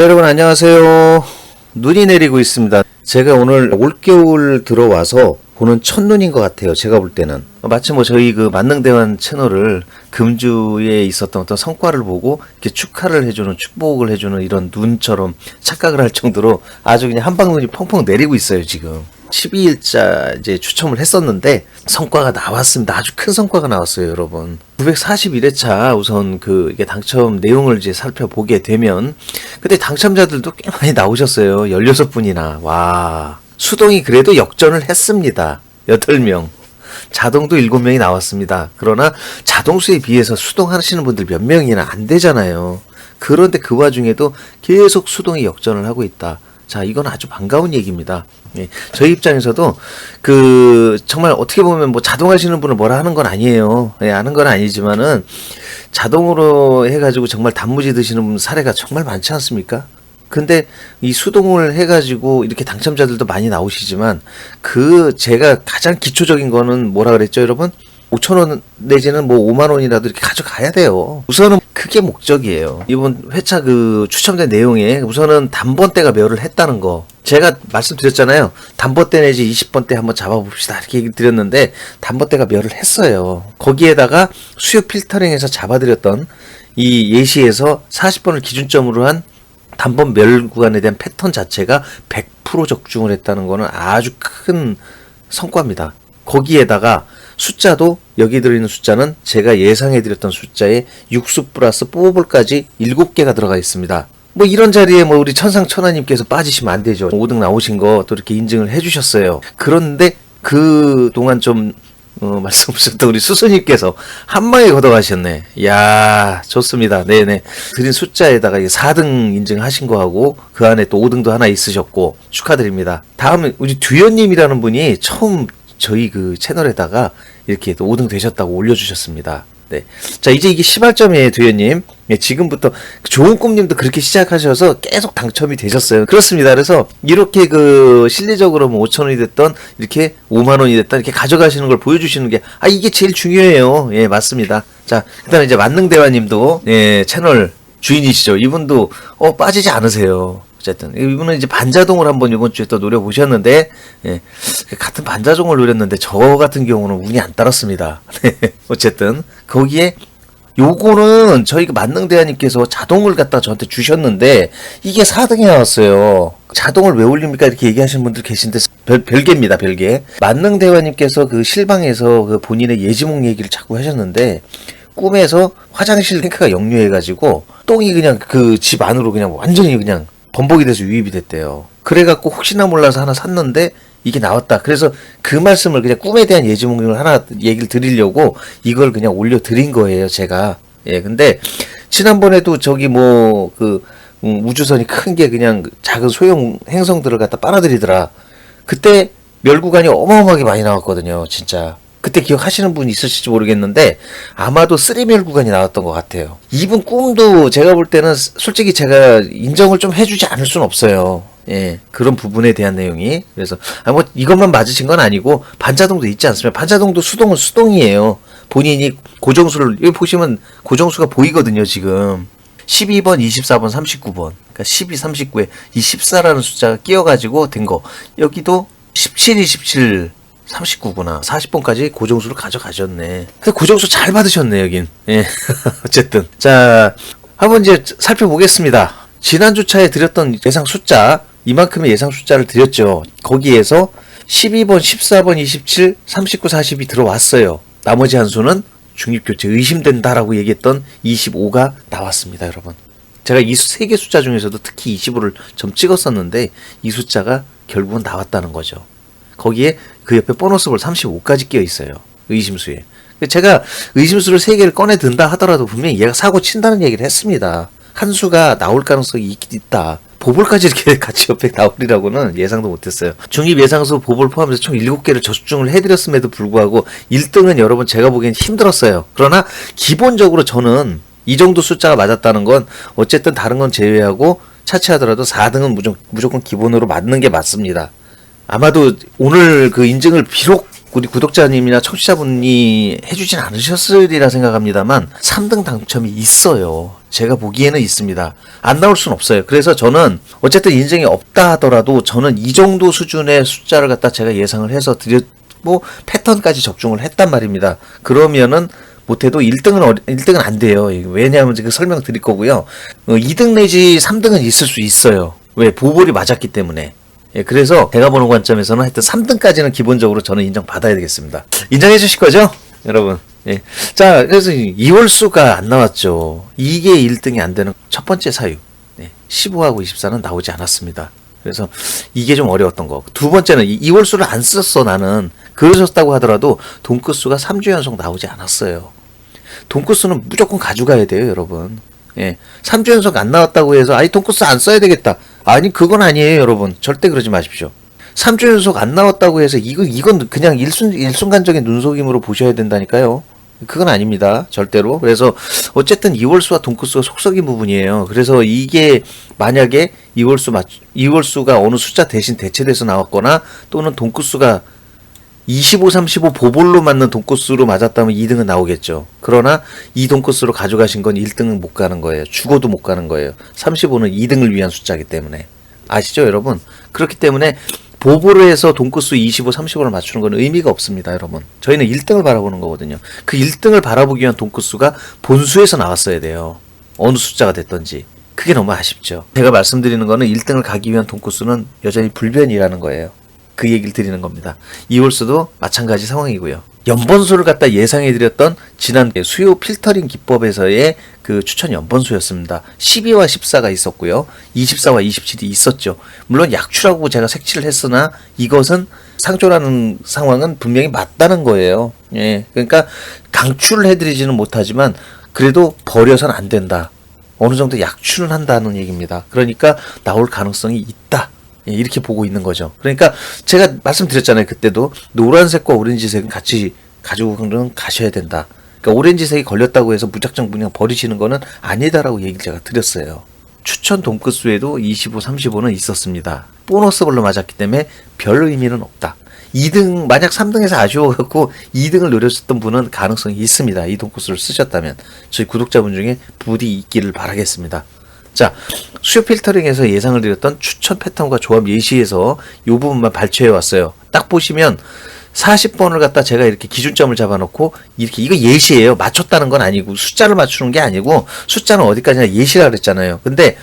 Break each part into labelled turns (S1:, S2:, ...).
S1: 여러분 안녕하세요. 눈이 내리고 있습니다. 제가 오늘 올겨울 들어와서 보는 첫눈인 것 같아요. 제가 볼 때는 마치 저희 그 만능대환 채널을 금주에 있었던 어떤 성과를 보고 이렇게 축하를 해주는, 축복을 해주는 이런 눈처럼 착각을 할 정도로 아주 그냥 한방눈이 펑펑 내리고 있어요. 지금 12일자 이제 추첨을 했었는데 성과가 나왔습니다. 아주 큰 성과가 나왔어요, 여러분. 941회차 우선 이게 당첨 내용을 이제 살펴보게 되면 그때 당첨자들도 꽤 많이 나오셨어요. 16분이나. 와. 수동이 그래도 역전을 했습니다. 8명. 자동도 7명이 나왔습니다. 그러나 자동수에 비해서 수동 하시는 분들 몇 명이나 안 되잖아요. 그런데 그 와중에도 계속 수동이 역전을 하고 있다. 자, 이건 아주 반가운 얘기입니다. 예, 저희 입장에서도 정말 어떻게 보면 자동 하시는 분은 뭐라 하는 건 아니에요. 예, 하는 건 아니지만은 자동으로 해가지고 정말 단무지 드시는 분 사례가 정말 많지 않습니까? 근데 이 수동을 해가지고 이렇게 당첨자들도 많이 나오시지만 제가 가장 기초적인 거는 뭐라 그랬죠, 여러분? 5,000원 내지는 5만원이라도 이렇게 가져가야 돼요. 우선은 그게 목적이에요. 이번 회차 추첨된 내용에 우선은 단번대가 멸을 했다는 거. 제가 말씀드렸잖아요. 단번대 내지 20번대 한번 잡아봅시다. 이렇게 얘기 드렸는데 단번대가 멸을 했어요. 거기에다가 수요 필터링해서 잡아드렸던 이 예시에서 40번을 기준점으로 한 단번 멸 구간에 대한 패턴 자체가 100% 적중을 했다는 거는 아주 큰 성과입니다. 거기에다가 숫자도 여기 들어있는 숫자는 제가 예상해드렸던 숫자에 육수 플러스 뽀볼까지 7개가 들어가 있습니다. 이런 자리에 우리 천상천하님께서 빠지시면 안 되죠. 5등 나오신 거 또 이렇게 인증을 해주셨어요. 그런데 그동안 좀 말씀하셨던 우리 수수님께서 한 방에 걷어가셨네. 이야, 좋습니다. 네네. 드린 숫자에다가 4등 인증하신 거하고 그 안에 또 5등도 하나 있으셨고 축하드립니다. 다음에 우리 듀연님이라는 분이 처음 저희 채널에다가 이렇게 또 5등 되셨다고 올려주셨습니다. 네. 자, 이제 이게 시발점이에요, 듀연님. 예, 지금부터 좋은 꿈님도 그렇게 시작하셔서 계속 당첨이 되셨어요. 그렇습니다. 그래서 이렇게 실리적으로 5,000원이 됐던 이렇게 5만원이 됐던 이렇게 가져가시는 걸 보여주시는 게 이게 제일 중요해요. 예, 맞습니다. 자, 그다음에 이제 만능대화님도 예, 채널 주인이시죠. 이분도 빠지지 않으세요. 어쨌든 이분은 이제 반자동을 한번 이번 주에 또 노려보셨는데 예, 같은 반자동을 노렸는데 저 같은 경우는 운이 안 따랐습니다. 어쨌든 거기에 요거는 저희 만능대화님께서 자동을 갖다 저한테 주셨는데 이게 4등이 나왔어요. 자동을 왜 올립니까? 이렇게 얘기하시는 분들 계신데 별개입니다. 별개. 만능대화님께서 실방에서 본인의 예지몽 얘기를 자꾸 하셨는데 꿈에서 화장실 탱크가 역류해가지고 똥이 그냥 집 안으로 그냥 완전히 그냥 범벅이 돼서 유입이 됐대요. 그래갖고 혹시나 몰라서 하나 샀는데 이게 나왔다. 그래서 그 말씀을 그냥 꿈에 대한 예지몽을 하나 얘기를 드리려고 이걸 그냥 올려드린 거예요, 제가. 예, 근데 지난번에도 우주선이 큰 게 그냥 작은 소형 행성들을 갖다 빨아들이더라. 그때 멸구간이 어마어마하게 많이 나왔거든요, 진짜. 그때 기억하시는 분 있으실지 모르겠는데 아마도 3멸 구간이 나왔던 것 같아요. 이분 꿈도 제가 볼 때는 솔직히 제가 인정을 좀 해주지 않을 순 없어요. 예, 그런 부분에 대한 내용이. 그래서 이것만 맞으신 건 아니고 반자동도 있지 않습니까? 반자동도 수동은 수동이에요. 본인이 고정수를 여기 보시면 고정수가 보이거든요. 지금 12번, 24번, 39번 그러니까 12, 39에 이 14라는 숫자가 끼어가지고 된 거. 여기도 17, 27 39구나. 40번까지 고정수를 가져가셨네. 그래서 고정수 잘 받으셨네, 여긴. 예. 어쨌든. 자, 한번 이제 살펴보겠습니다. 지난주차에 드렸던 예상 숫자, 이만큼의 예상 숫자를 드렸죠. 거기에서 12번, 14번, 27, 39, 40이 들어왔어요. 나머지 한 수는 중립교체 의심된다라고 얘기했던 25가 나왔습니다, 여러분. 제가 이 3개 숫자 중에서도 특히 25를 좀 찍었었는데, 이 숫자가 결국은 나왔다는 거죠. 거기에 그 옆에 보너스볼 35까지 끼어 있어요. 의심수에. 제가 의심수를 3개를 꺼내 든다 하더라도 분명히 얘가 사고 친다는 얘기를 했습니다. 한 수가 나올 가능성이 있다. 보볼까지 이렇게 같이 옆에 나오리라고는 예상도 못했어요. 중립 예상수 보볼 포함해서 총 7개를 저축중을 해드렸음에도 불구하고 1등은 여러분 제가 보기엔 힘들었어요. 그러나 기본적으로 저는 이 정도 숫자가 맞았다는 건 어쨌든 다른 건 제외하고 차치하더라도 4등은 무조건 기본으로 맞는 게 맞습니다. 아마도 오늘 인증을 비록 우리 구독자님이나 청취자분이 해주진 않으셨으리라 생각합니다만 3등 당첨이 있어요. 제가 보기에는 있습니다. 안 나올 수는 없어요. 그래서 저는 어쨌든 인증이 없다 하더라도 저는 이 정도 수준의 숫자를 갖다 제가 예상을 해서 드렸고 패턴까지 적중을 했단 말입니다. 그러면은 못해도 1등은 안 돼요. 왜냐하면 지금 설명 드릴 거고요. 2등 내지 3등은 있을 수 있어요. 왜? 보볼이 맞았기 때문에. 예, 그래서 제가 보는 관점에서는 하여튼 3등까지는 기본적으로 저는 인정받아야 되겠습니다. 인정해 주실 거죠? 여러분. 예. 자, 그래서 2월수가 안 나왔죠. 이게 1등이 안 되는 첫 번째 사유. 예. 15하고 24는 나오지 않았습니다. 그래서 이게 좀 어려웠던 거. 두 번째는 2월수를 안 썼어, 나는. 그러셨다고 하더라도 돈끝수가 3주 연속 나오지 않았어요. 돈끝수는 무조건 가져가야 돼요, 여러분. 예. 3주 연속 안 나왔다고 해서 아니 돈끝수 안 써야 되겠다. 아니 그건 아니에요, 여러분. 절대 그러지 마십시오. 3주 연속 안 나왔다고 해서 이건 그냥 일순간적인 눈속임으로 보셔야 된다니까요. 그건 아닙니다. 절대로. 그래서 어쨌든 2월수와 돈끝수가 속썩인 부분이에요. 그래서 이게 만약에 2월수가 어느 숫자 대신 대체돼서 나왔거나 또는 돈끝수가 25, 35 보볼로 맞는 돈코스로 맞았다면 2등은 나오겠죠. 그러나 이 돈코스로 가져가신 건 1등은 못 가는 거예요. 죽어도 못 가는 거예요. 35는 2등을 위한 숫자이기 때문에. 아시죠, 여러분? 그렇기 때문에 보볼로 해서 돈코스 25, 35를 맞추는 건 의미가 없습니다, 여러분. 저희는 1등을 바라보는 거거든요. 그 1등을 바라보기 위한 돈코스가 본수에서 나왔어야 돼요. 어느 숫자가 됐던지. 그게 너무 아쉽죠. 제가 말씀드리는 거는 1등을 가기 위한 돈코스는 여전히 불변이라는 거예요. 그 얘기를 드리는 겁니다. 2월수도 마찬가지 상황이고요. 연번수를 갖다 예상해드렸던 지난 수요 필터링 기법에서의 그 추천 연번수였습니다. 12와 14가 있었고요. 24와 27이 있었죠. 물론 약추라고 제가 색칠을 했으나 이것은 상조라는 상황은 분명히 맞다는 거예요. 예, 그러니까 강추를 해드리지는 못하지만 그래도 버려서는 안 된다. 어느 정도 약추는 한다는 얘기입니다. 그러니까 나올 가능성이 있다. 이렇게 보고 있는 거죠. 그러니까 제가 말씀드렸잖아요. 그때도 노란색과 오렌지색은 같이 가지고 가셔야 된다. 그러니까 오렌지색이 걸렸다고 해서 무작정 그냥 버리시는 거는 아니다라고 얘기를 제가 드렸어요. 추천 돈끝수에도 25, 35는 있었습니다. 보너스볼로 맞았기 때문에 별 의미는 없다. 2등 만약 3등에서 아쉬워갖고 2등을 노렸었던 분은 가능성이 있습니다. 이 돈끝수를 쓰셨다면 저희 구독자분 중에 부디 있기를 바라겠습니다. 자, 수요 필터링에서 예상을 드렸던 추천 패턴과 조합 예시에서 이 부분만 발췌해 왔어요. 딱 보시면 40번을 갖다 제가 이렇게 기준점을 잡아놓고 이렇게 이거 예시예요. 맞췄다는 건 아니고 숫자를 맞추는 게 아니고 숫자는 어디까지나 예시라 그랬잖아요. 근데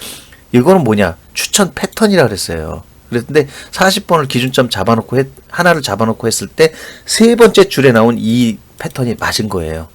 S1: 이거는 뭐냐? 추천 패턴이라 그랬어요. 그랬는데 40번을 기준점 잡아놓고 하나를 잡아놓고 했을 때 세 번째 줄에 나온 이 패턴이 맞은 거예요.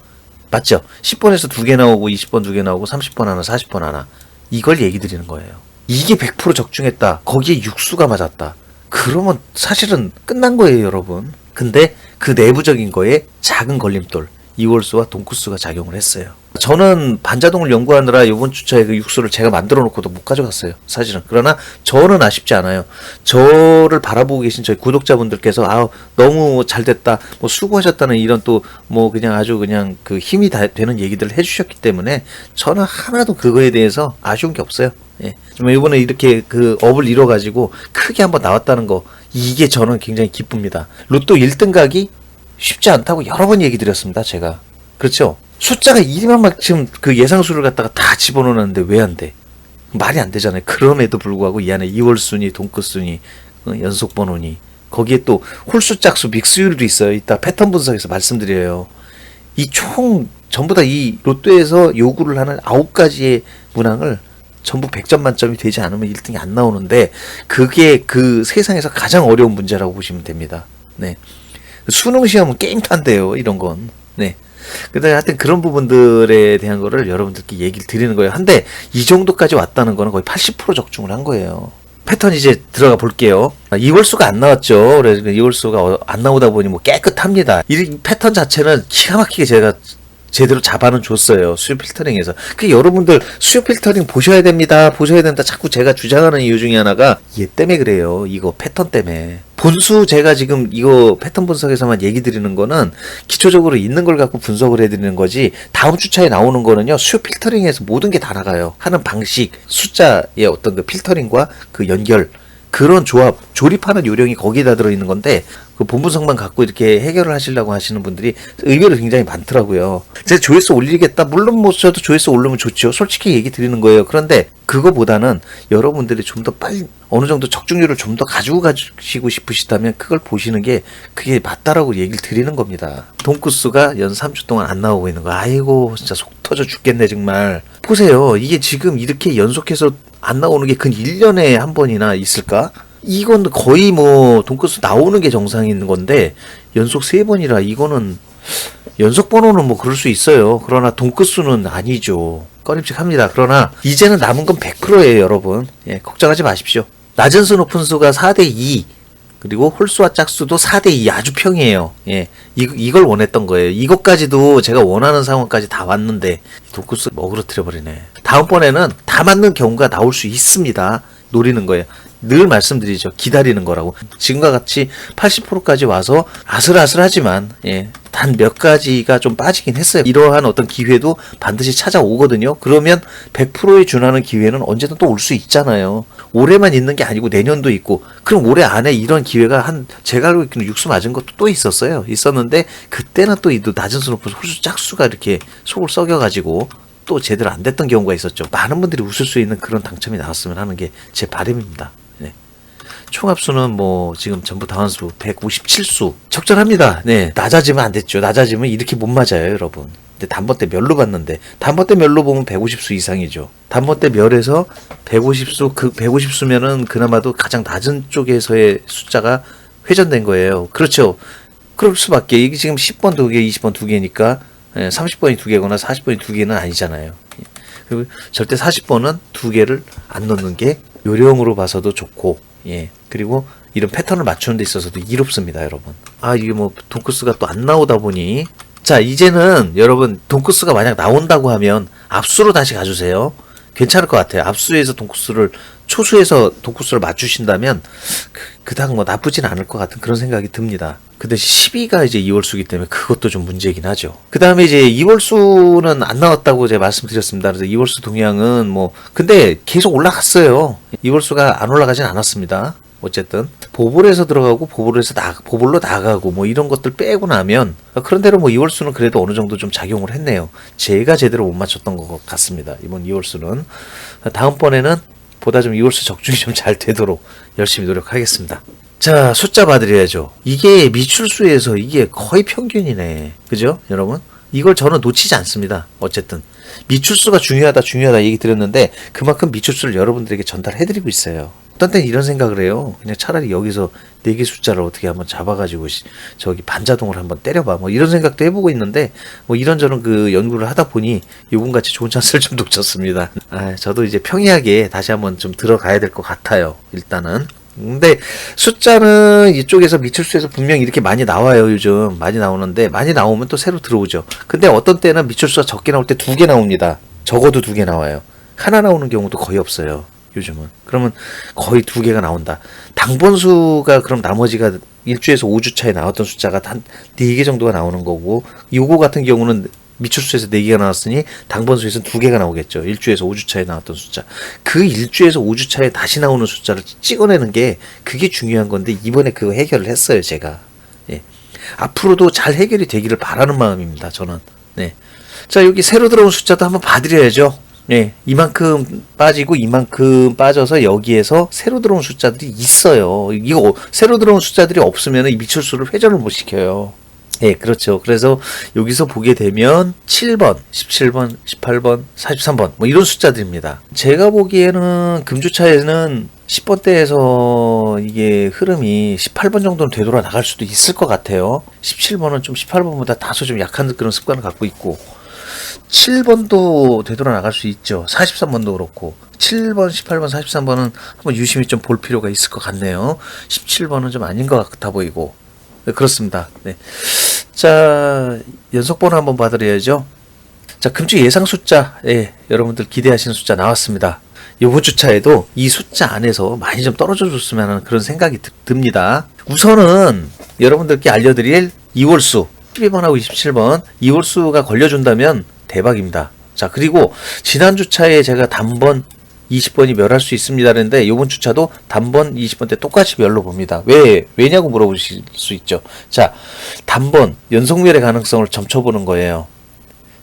S1: 맞죠? 10번에서 2개 나오고 20번 2개 나오고 30번 하나 40번 하나 이걸 얘기 드리는 거예요. 이게 100% 적중했다. 거기에 육수가 맞았다. 그러면 사실은 끝난 거예요, 여러분. 근데 그 내부적인 거에 작은 걸림돌, 이월수와 돈코스가 작용을 했어요. 저는 반자동을 연구하느라 이번 주차에 그 육수를 제가 만들어 놓고도 못 가져갔어요. 사실은. 그러나 저는 아쉽지 않아요. 저를 바라보고 계신 저희 구독자분들께서 너무 잘 됐다. 뭐 수고하셨다는 이런 또 뭐 그냥 아주 그냥 그 힘이 되는 얘기들을 해주셨기 때문에 저는 하나도 그거에 대해서 아쉬운 게 없어요. 예. 좀 이번에 이렇게 그 업을 이뤄가지고 크게 한번 나왔다는 거 이게 저는 굉장히 기쁩니다. 로또 1등 가기 쉽지 않다고 여러 번 얘기 드렸습니다. 제가. 그렇죠? 숫자가 이만큼 지금 그 예상수를 갖다가 다 집어넣었는데 왜 안 돼? 말이 안 되잖아요. 그럼에도 불구하고 이 안에 2월순위, 돈끝순위, 연속번호니 거기에 또 홀수, 짝수, 믹스율도 있어요. 이따 패턴 분석에서 말씀드려요. 이 총 전부 다 이 로또에서 요구를 하는 9가지의 문항을 전부 100점 만점이 되지 않으면 1등이 안 나오는데 그게 그 세상에서 가장 어려운 문제라고 보시면 됩니다. 네. 수능 시험은 게임도 안 돼요. 이런 건. 네. 근데 하여튼 그런 부분들에 대한 거를 여러분들께 얘기를 드리는 거예요. 한데 이 정도까지 왔다는 거는 거의 80% 적중을 한 거예요. 패턴 이제 들어가 볼게요. 이월수가 안 나왔죠. 그래서 이월수가 안 나오다 보니 뭐 깨끗합니다. 이 패턴 자체는 기가 막히게 제가 제대로 잡아는 줬어요. 수요 필터링에서. 그 여러분들 수요 필터링 보셔야 됩니다. 보셔야 된다. 자꾸 제가 주장하는 이유 중에 하나가 얘 때문에 그래요. 이거 패턴 때문에. 본수 제가 지금 이거 패턴 분석에서만 얘기 드리는 거는 기초적으로 있는 걸 갖고 분석을 해드리는 거지 다음 주차에 나오는 거는요. 수요 필터링에서 모든 게 다 나가요. 하는 방식, 숫자의 어떤 그 필터링과 그 연결 그런 조합, 조립하는 요령이 거기에다 들어있는 건데 그 본분성만 갖고 이렇게 해결을 하시려고 하시는 분들이 의외로 굉장히 많더라고요. 제가 조회수 올리겠다. 물론 뭐 저도 조회수 올리면 좋죠. 솔직히 얘기 드리는 거예요. 그런데 그거보다는 여러분들이 좀 더 빨리 어느 정도 적중률을 좀 더 가지고 가시고 싶으시다면 그걸 보시는 게 그게 맞다라고 얘기를 드리는 겁니다. 돈구스가 연 3주 동안 안 나오고 있는 거. 아이고 진짜 속 터져 죽겠네 정말. 보세요. 이게 지금 이렇게 연속해서 안 나오는 게 근 1년에 한 번이나 있을까? 이건 거의 뭐 돈가스 나오는 게 정상인 건데 연속 3번이라 이거는 연속 번호는 뭐 그럴 수 있어요. 그러나 돈가스는 아니죠. 꺼림칙합니다. 그러나 이제는 남은 건 100%예요 여러분. 예, 걱정하지 마십시오. 낮은 수 높은 수가 4대2 그리고 홀수와 짝수도 4대2 아주 평이에요. 예, 이걸 원했던 거예요. 이것까지도 제가 원하는 상황까지 다 왔는데 돈가스 어그러뜨려 버리네. 다음번에는 다 맞는 경우가 나올 수 있습니다. 노리는 거예요. 늘 말씀드리죠. 기다리는 거라고. 지금과 같이 80%까지 와서 아슬아슬하지만 예, 단 몇 가지가 좀 빠지긴 했어요. 이러한 어떤 기회도 반드시 찾아오거든요. 그러면 100%에 준하는 기회는 언제든 또 올 수 있잖아요. 올해만 있는 게 아니고 내년도 있고 그럼 올해 안에 이런 기회가 한 제가 알고 있기는 육수 맞은 것도 또 있었어요. 있었는데 그때는 또 이 낮은 수 높은 홀수 짝수가 이렇게 속을 썩여가지고 또 제대로 안 됐던 경우가 있었죠. 많은 분들이 웃을 수 있는 그런 당첨이 나왔으면 하는 게 제 바람입니다. 네. 총합수는 뭐 지금 전부 다원수 157수 적절합니다. 네, 낮아지면 안 됐죠. 낮아지면 이렇게 못 맞아요, 여러분. 근데 단번대 멸로 봤는데 단번대 멸로 보면 150수 이상이죠. 단번대 멸에서 150수 그 150수면은 그나마도 가장 낮은 쪽에서의 숫자가 회전된 거예요. 그렇죠. 그럴 수밖에. 이게 지금 10번 2개, 20번 2개니까 30번이 2개거나 40번이 2개는 아니잖아요. 그리고 절대 40번은 2개를 안 넣는 게 요령으로 봐서도 좋고, 예. 그리고 이런 패턴을 맞추는 데 있어서도 이롭습니다, 여러분. 아, 이게 뭐 돈코스가 또 안 나오다 보니 자, 이제는 여러분 돈코스가 만약 나온다고 하면 압수로 다시 가주세요. 괜찮을 것 같아요. 압수에서 돈코스를 초수에서 돈코스를 맞추신다면 그닥 뭐 나쁘진 않을 것 같은 그런 생각이 듭니다. 근데 12가 이제 2월수기 때문에 그것도 좀 문제이긴 하죠. 그 다음에 이제 2월수는 안 나왔다고 제가 말씀드렸습니다. 그래서 2월수 동향은 뭐 근데 계속 올라갔어요. 2월수가 안 올라가진 않았습니다. 어쨌든 보볼에서 들어가고 보볼로 나가고 뭐 이런 것들 빼고 나면 그런대로 뭐 2월수는 그래도 어느 정도 좀 작용을 했네요. 제가 제대로 못 맞췄던 것 같습니다. 이번 2월수는 다음번에는 보다 좀 2월수 적중이 좀 잘 되도록 열심히 노력하겠습니다. 자, 숫자 봐드려야죠. 이게 미출수에서 이게 거의 평균이네. 그죠? 여러분? 이걸 저는 놓치지 않습니다. 어쨌든. 미출수가 중요하다 얘기 드렸는데 그만큼 미출수를 여러분들에게 전달해드리고 있어요. 어떤 때는 이런 생각을 해요. 그냥 차라리 여기서 4개 숫자를 어떻게 한번 잡아가지고 저기 반자동을 한번 때려봐. 뭐 이런 생각도 해보고 있는데 뭐 이런저런 그 연구를 하다 보니 요번같이 좋은 찬스를 좀 놓쳤습니다. 저도 이제 평이하게 다시 한번 좀 들어가야 될 것 같아요. 일단은. 근데 숫자는 이쪽에서 미출수에서 분명히 이렇게 많이 나와요. 요즘 많이 나오는데 많이 나오면 또 새로 들어오죠. 근데 어떤 때는 미출수가 적게 나올 때 2개 나옵니다. 적어도 2개 나와요. 하나 나오는 경우도 거의 없어요. 요즘은. 그러면 거의 2개가 나온다. 당번수가 그럼 나머지가 1주에서 5주 차에 나왔던 숫자가 한 4개 정도가 나오는 거고 요거 같은 경우는 미출수에서 4개가 나왔으니 당번수에서는 2개가 나오겠죠. 1주에서 5주 차에 나왔던 숫자. 그 1주에서 5주 차에 다시 나오는 숫자를 찍어내는 게 그게 중요한 건데 이번에 그거 해결을 했어요. 제가. 예. 앞으로도 잘 해결이 되기를 바라는 마음입니다. 저는. 네. 자, 여기 새로 들어온 숫자도 한번 봐드려야죠. 네, 이만큼 빠지고 이만큼 빠져서 여기에서 새로 들어온 숫자들이 있어요. 이거 새로 들어온 숫자들이 없으면 이 미출수를 회전을 못 시켜요. 예, 그렇죠. 그래서 여기서 보게 되면 7번, 17번, 18번, 43번 뭐 이런 숫자들입니다. 제가 보기에는 금주차에는 10번대에서 이게 흐름이 18번 정도는 되돌아 나갈 수도 있을 것 같아요. 17번은 좀 18번보다 다소 좀 약한 그런 습관을 갖고 있고 7번도 되돌아 나갈 수 있죠. 43번도 그렇고 7번, 18번, 43번은 한번 유심히 좀 볼 필요가 있을 것 같네요. 17번은 좀 아닌 것 같아 보이고 네, 그렇습니다. 네. 자, 연속번호 한번 봐드려야죠. 자, 금주 예상 숫자, 예, 여러분들 기대하시는 숫자 나왔습니다. 이번 주차에도 이 숫자 안에서 많이 좀 떨어져 줬으면 하는 그런 생각이 듭니다. 우선은 여러분들께 알려드릴 2월수 12번하고 27번 2월수가 걸려준다면 대박입니다. 자, 그리고 지난 주차에 제가 단번 20번이 멸할 수 있습니다. 그런데 이번 주차도 단번 20번 때 똑같이 멸로 봅니다. 왜냐고 물어보실 수 있죠. 자, 단번 연속멸의 가능성을 점쳐보는 거예요.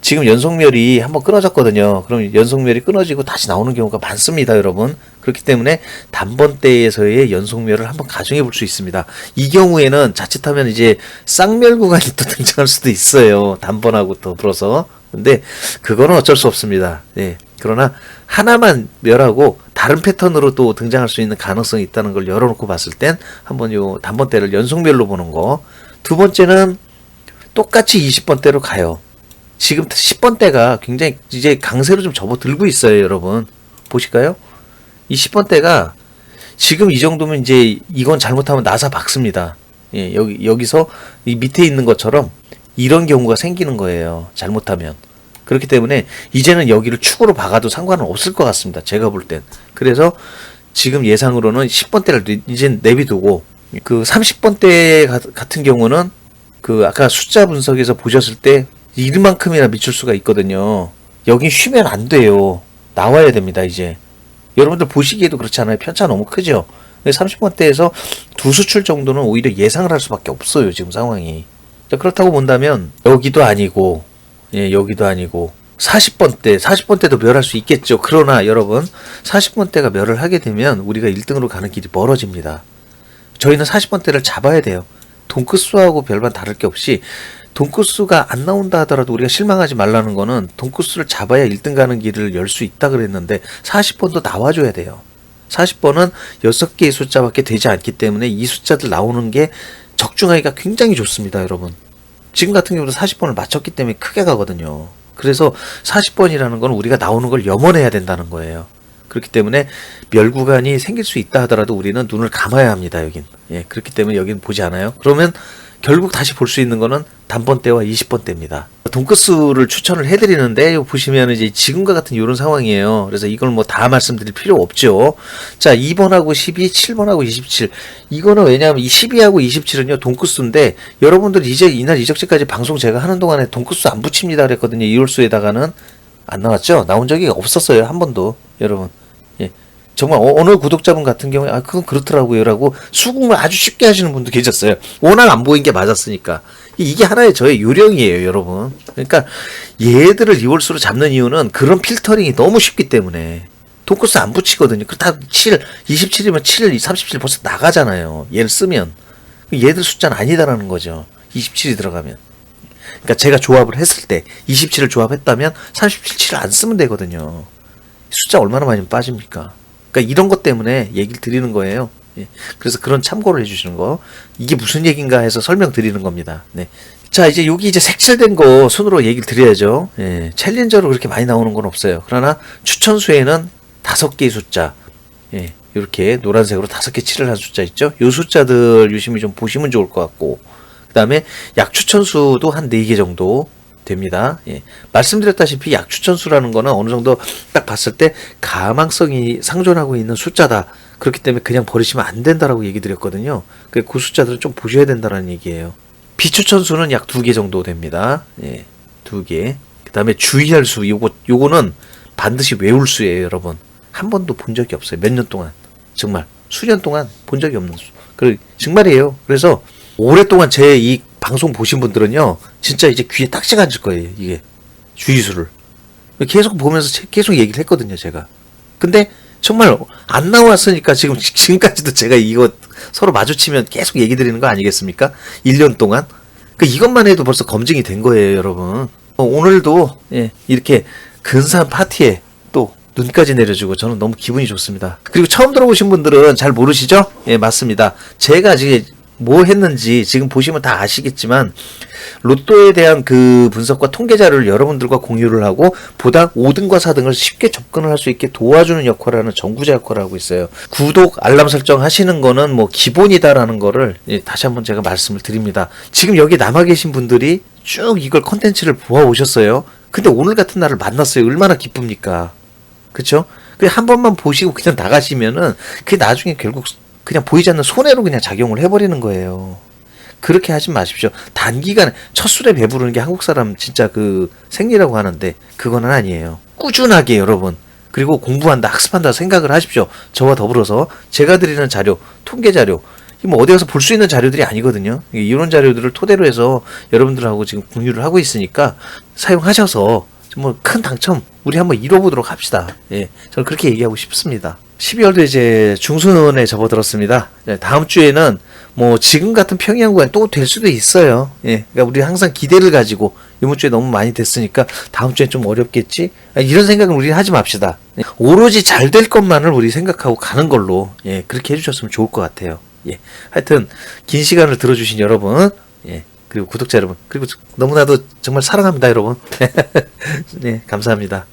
S1: 지금 연속멸이 한번 끊어졌거든요. 그럼 연속멸이 끊어지고 다시 나오는 경우가 많습니다, 여러분. 그렇기 때문에 단번대에서의 연속멸을 한번 가정해 볼 수 있습니다. 이 경우에는 자칫하면 이제 쌍멸 구간이 또 등장할 수도 있어요. 단번하고 더불어서. 근데 그거는 어쩔 수 없습니다. 예. 그러나 하나만 멸하고 다른 패턴으로 또 등장할 수 있는 가능성이 있다는 걸 열어놓고 봤을 땐 한번 요 단번대를 연속멸로 보는 거. 두 번째는 똑같이 20번대로 가요. 지금 10번대가 굉장히 이제 강세로 좀 접어들고 있어요, 여러분. 보실까요? 이 10번대가 지금 이 정도면 이제 이건 잘못하면 나사 박습니다. 예, 여기서 이 밑에 있는 것처럼 이런 경우가 생기는 거예요. 잘못하면. 그렇기 때문에 이제는 여기를 축으로 박아도 상관은 없을 것 같습니다. 제가 볼 땐. 그래서 지금 예상으로는 10번대를 이제 내비두고 그 30번대 같은 경우는 그 아까 숫자 분석에서 보셨을 때 이만큼이나 미칠 수가 있거든요. 여긴 쉬면 안 돼요. 나와야 됩니다, 이제. 여러분들 보시기에도 그렇지 않아요? 편차 너무 크죠? 30번대에서 두 수출 정도는 오히려 예상을 할 수밖에 없어요, 지금 상황이. 자, 그렇다고 본다면, 여기도 아니고, 예, 여기도 아니고, 40번대도 멸할 수 있겠죠. 그러나 여러분, 40번대가 멸을 하게 되면 우리가 1등으로 가는 길이 멀어집니다. 저희는 40번대를 잡아야 돼요. 돈크스하고 별반 다를 게 없이, 돈코스가 안 나온다 하더라도 우리가 실망하지 말라는 거는 돈코스를 잡아야 1등 가는 길을 열 수 있다 그랬는데 40번도 나와줘야 돼요. 40번은 6개의 숫자밖에 되지 않기 때문에 이 숫자들 나오는 게 적중하기가 굉장히 좋습니다, 여러분. 지금 같은 경우도 40번을 맞췄기 때문에 크게 가거든요. 그래서 40번이라는 건 우리가 나오는 걸 염원해야 된다는 거예요. 그렇기 때문에 멸구간이 생길 수 있다 하더라도 우리는 눈을 감아야 합니다, 여긴. 예, 그렇기 때문에 여긴 보지 않아요. 그러면 결국 다시 볼 수 있는 거는 단번대와 20번대입니다. 돈코스를 추천을 해드리는데 보시면 이제 지금과 같은 이런 상황이에요. 그래서 이걸 뭐 다 말씀드릴 필요 없죠. 자, 2번하고 12, 7번하고 27. 이거는 왜냐하면 이 12하고 27은요 돈코스인데 여러분들 이제 이날 이적지까지 방송 제가 하는 동안에 돈코스 안 붙입니다 그랬거든요. 이홀수에다가는 안 나왔죠. 나온 적이 없었어요, 한 번도, 여러분. 예. 정말 어느 구독자분 같은 경우에 그건 그렇더라고요 라고 수긍을 아주 쉽게 하시는 분도 계셨어요. 워낙 안 보인 게 맞았으니까. 이게 하나의 저의 요령이에요, 여러분. 그러니까 얘들을 이월수로 잡는 이유는 그런 필터링이 너무 쉽기 때문에. 돈코스 안 붙이거든요. 다 7, 27이면 7, 37 벌써 나가잖아요. 얘를 쓰면. 얘들 숫자는 아니다라는 거죠. 27이 들어가면. 그러니까 제가 조합을 했을 때 27을 조합했다면 37, 7을 안 쓰면 되거든요. 숫자 얼마나 많이 빠집니까? 그러니까 이런 것 때문에 얘기를 드리는 거예요. 예. 그래서 그런 참고를 해주시는 거. 이게 무슨 얘기인가 해서 설명드리는 겁니다. 네. 자, 이제 여기 이제 색칠된 거 손으로 얘기를 드려야죠. 예. 챌린저로 그렇게 많이 나오는 건 없어요. 그러나 추천수에는 5개의 숫자. 예. 이렇게 노란색으로 5개 칠을 한 숫자 있죠. 이 숫자들 유심히 좀 보시면 좋을 것 같고. 그 다음에 약 추천수도 한 4개 정도 됩니다. 예. 말씀드렸다시피 약 추천수라는 거는 어느 정도 딱 봤을 때 가망성이 상존하고 있는 숫자다. 그렇기 때문에 그냥 버리시면 안 된다라고 얘기 드렸거든요. 그 숫자들은 좀 보셔야 된다는 얘기예요. 비추천수는 약 2개 정도 됩니다. 예. 2개. 그 다음에 주의할 수, 요거는 반드시 외울 수예요, 여러분. 한 번도 본 적이 없어요. 몇 년 동안. 정말. 수년 동안 본 적이 없는 수. 정말이에요. 그래서 오랫동안 제 이 방송 보신 분들은요, 진짜 이제 귀에 딱지가 앉을 거예요, 이게. 주의수를. 계속 보면서 계속 얘기를 했거든요, 제가. 근데 정말 안 나왔으니까 지금까지도 제가 이거 서로 마주치면 계속 얘기 드리는 거 아니겠습니까? 1년 동안. 이것만 해도 벌써 검증이 된 거예요, 여러분. 오늘도, 예, 이렇게 근사한 파티에 또 눈까지 내려주고 저는 너무 기분이 좋습니다. 그리고 처음 들어오신 분들은 잘 모르시죠? 예, 맞습니다. 제가 지금 뭐 했는지 지금 보시면 다 아시겠지만 로또에 대한 그 분석과 통계 자료를 여러분들과 공유를 하고 보다 5등과 4등을 쉽게 접근을 할 수 있게 도와주는 역할을 하는 전구자 역할을 하고 있어요. 구독, 알람 설정 하시는 거는 뭐 기본이다라는 거를 다시 한번 제가 말씀을 드립니다. 지금 여기 남아 계신 분들이 쭉 이걸 컨텐츠를 보아오셨어요. 근데 오늘 같은 날을 만났어요. 얼마나 기쁩니까? 그쵸? 한 번만 보시고 그냥 나가시면은 그게 나중에 결국 그냥 보이지 않는 손해로 그냥 작용을 해버리는 거예요. 그렇게 하지 마십시오. 단기간에 첫 술에 배부르는 게 한국 사람 진짜 그 생리라고 하는데 그거는 아니에요. 꾸준하게 여러분 그리고 공부한다, 학습한다 생각을 하십시오. 저와 더불어서 제가 드리는 자료, 통계 자료, 뭐 어디 가서 볼 수 있는 자료들이 아니거든요. 이런 자료들을 토대로 해서 여러분들하고 지금 공유를 하고 있으니까 사용하셔서 뭐 큰 당첨 우리 한번 이뤄보도록 합시다. 예, 저는 그렇게 얘기하고 싶습니다. 12월도 이제 중순에 접어들었습니다. 다음 주에는 뭐 지금 같은 평양 구간 또 될 수도 있어요. 예, 그러니까 우리 항상 기대를 가지고 이번 주에 너무 많이 됐으니까 다음 주에 좀 어렵겠지? 이런 생각은 우리 하지 맙시다. 예, 오로지 잘 될 것만을 우리 생각하고 가는 걸로 예, 그렇게 해주셨으면 좋을 것 같아요. 예, 하여튼 긴 시간을 들어주신 여러분, 예, 그리고 구독자 여러분, 그리고 너무나도 정말 사랑합니다, 여러분. 네, 감사합니다.